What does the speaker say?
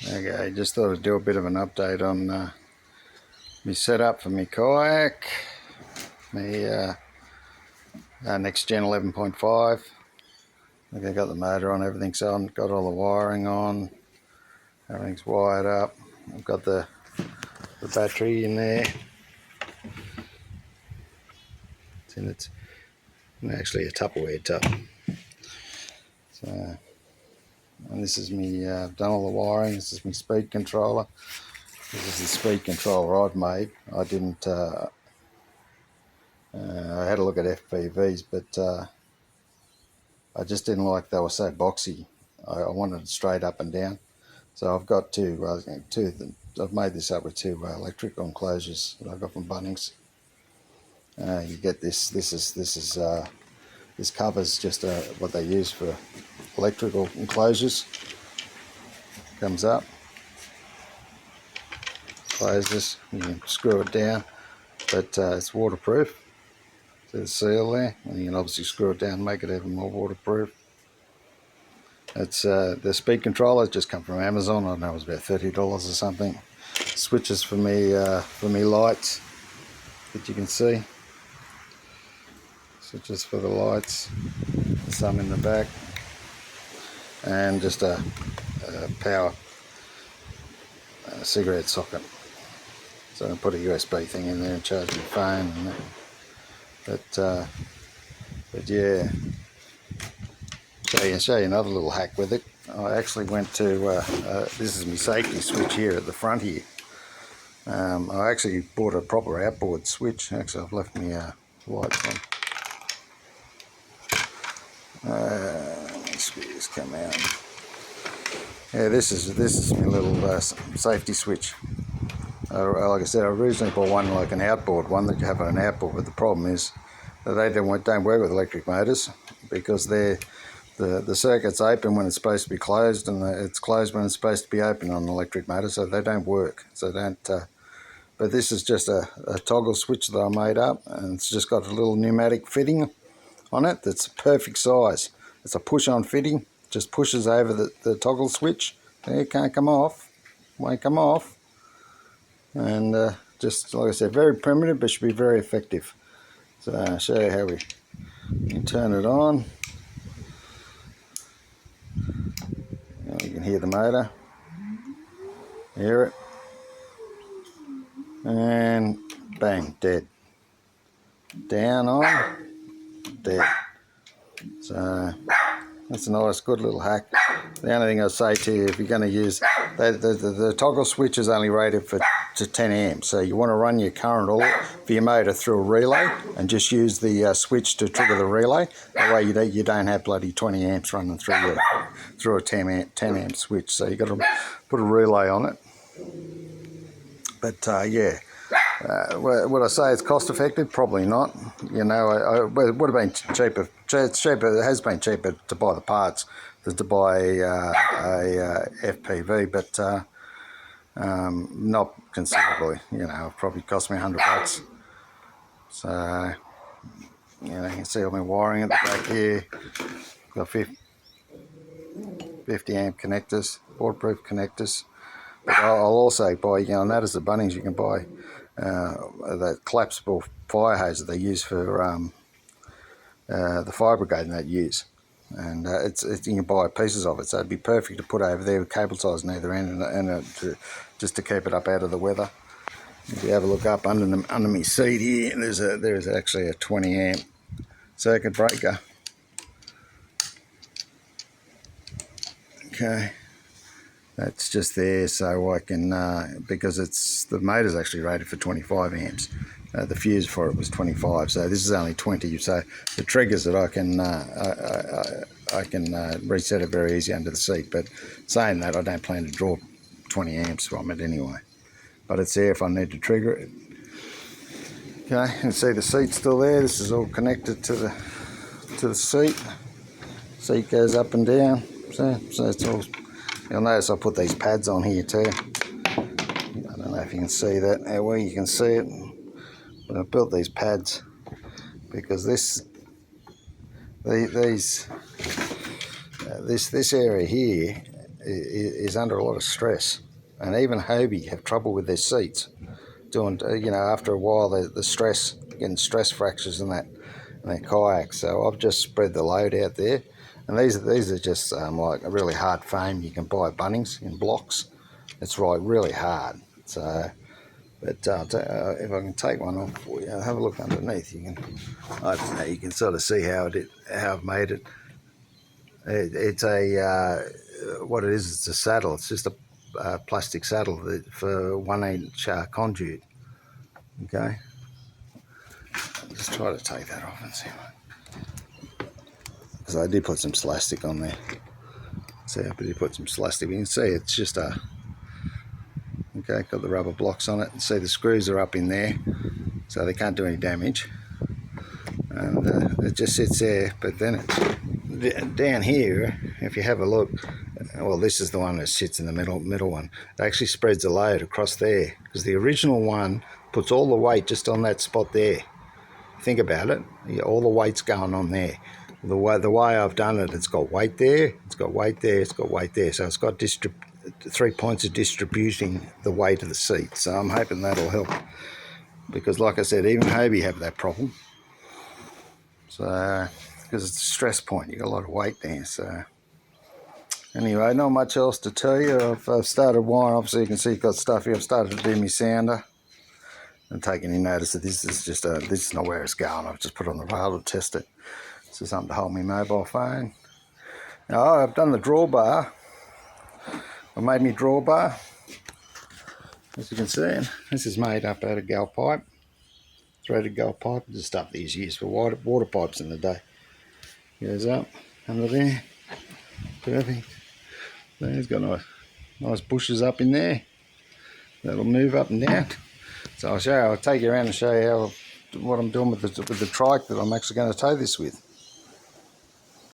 Okay, just thought I'd do a bit of an update on my setup for my kayak, my next gen 11.5. I got the motor on, everything's on, got all the wiring on, everything's wired up. I've got the battery in there. It's actually a Tupperware tub. So, and this is me. I've done all the wiring. This is my speed controller. This is the speed controller I've made. I didn't. I had a look at FPVs, but I just didn't like they were so boxy. I wanted it straight up and down. So I've got I've made this up with two electrical enclosures that I got from Bunnings. You get this. This covers just what they use for electrical enclosures. Comes up, closes. You can screw it down, but it's waterproof. See the seal there, and you can obviously screw it down and make it even more waterproof. It's the speed controller just come from Amazon. I know it was about $30 or something. Switches for me lights that you can see. Switches for the lights. Some in the back, and just a power cigarette socket. So I can put a USB thing in there and charge my phone and that. But yeah. Show you another little hack with it. I actually went to, this is my safety switch here at the front here. I actually bought a proper outboard switch. Actually, I've left my lights on. Let's see this come out. Yeah, this is my little safety switch. Like I said, I originally bought one like an outboard one that you have on an outboard, but the problem is that they don't work with electric motors because the circuit's open when it's supposed to be closed, and it's closed when it's supposed to be open on an electric motor, so they don't work. So but this is just a toggle switch that I made up, and it's just got a little pneumatic fitting on it that's a perfect size. It's a push-on fitting, just pushes over the toggle switch. It can't come off, won't come off. And just like I said, very primitive, but should be very effective. So I'll show you how we can turn it on. You can hear the motor, hear it, and bang, dead. Down on, dead. So that's a nice, good little hack. The only thing I'll say to you, if you're going to use, the toggle switch is only rated to 10 amps, so you want to run your current all for your motor through a relay and just use the switch to trigger the relay. That way you don't have bloody 20 amps running through a 10 amp switch. So you got to put a relay on it. But yeah, would I say it's cost effective? Probably not. You know, it would have been cheaper. It's cheaper. It has been cheaper to buy the parts than to buy a FPV, but not considerably. You know, it probably cost me $100. So you know, you can see all my wiring at the back here. Got 50 amp connectors, waterproof connectors. But I'll also buy, you know, notice at Bunnings you can buy that collapsible fire hose that they use for the fire brigade and that use. And you can buy pieces of it, so it'd be perfect to put over there with cable ties on either end, and just to keep it up out of the weather. If you have a look up under my seat here, there's actually a 20 amp circuit breaker. Okay. That's just there so I can, because the motor's actually rated for 25 amps. The fuse for it was 25, so this is only 20. So the triggers that I can reset it very easy under the seat. But saying that, I don't plan to draw 20 amps from it anyway. But it's there if I need to trigger it. Okay, you can see the seat's still there. This is all connected to the seat. Seat goes up and down. So it's all. You'll notice I put these pads on here too. I don't know if you can see that, how well you can see it, but I built these pads because this area here is under a lot of stress, and even Hobie have trouble with their seats. Doing, after a while, the stress, getting stress fractures and that, in their kayaks. So I've just spread the load out there, and these are just like a really hard foam you can buy at Bunnings in blocks. It's really hard. So, but if I can take one off for you, have a look underneath. You can sort of see how I've made it. It's what it is. It's a saddle. It's just a plastic saddle for 1-inch conduit. Okay. I'll just try to take that off and see. Because I did put some elastic on there. See, I did put some elastic. You can see it's just got the rubber blocks on it. And see the screws are up in there, so they can't do any damage. And it just sits there. But then down here, if you have a look, well, this is the one that sits in the middle one. It actually spreads a load across there, because the original one puts all the weight just on that spot there. Think about it. All the weight's going on there. The way I've done it, it's got weight there, it's got weight there, it's got weight there. So it's got 3 points of distributing the weight of the seat. So I'm hoping that'll help, because like I said, even Hobie have that problem. So, because it's a stress point, you got a lot of weight there. So anyway, not much else to tell you. I've started wiring. Obviously you can see you've got stuff here. I've started to do my sounder. And take any notice that this is just this is not where it's going. I've just put it on the rail to test it. This is something to hold my mobile phone. Now I've done the drawbar. I made me drawbar. As you can see, this is made up out of gull pipe, threaded gull pipe. The stuff that is used for water pipes in the day. Goes up under there. Perfect. There's got nice bushes up in there. That'll move up and down. So I'll take you around and show you what I'm doing with the trike that I'm actually going to tow this with.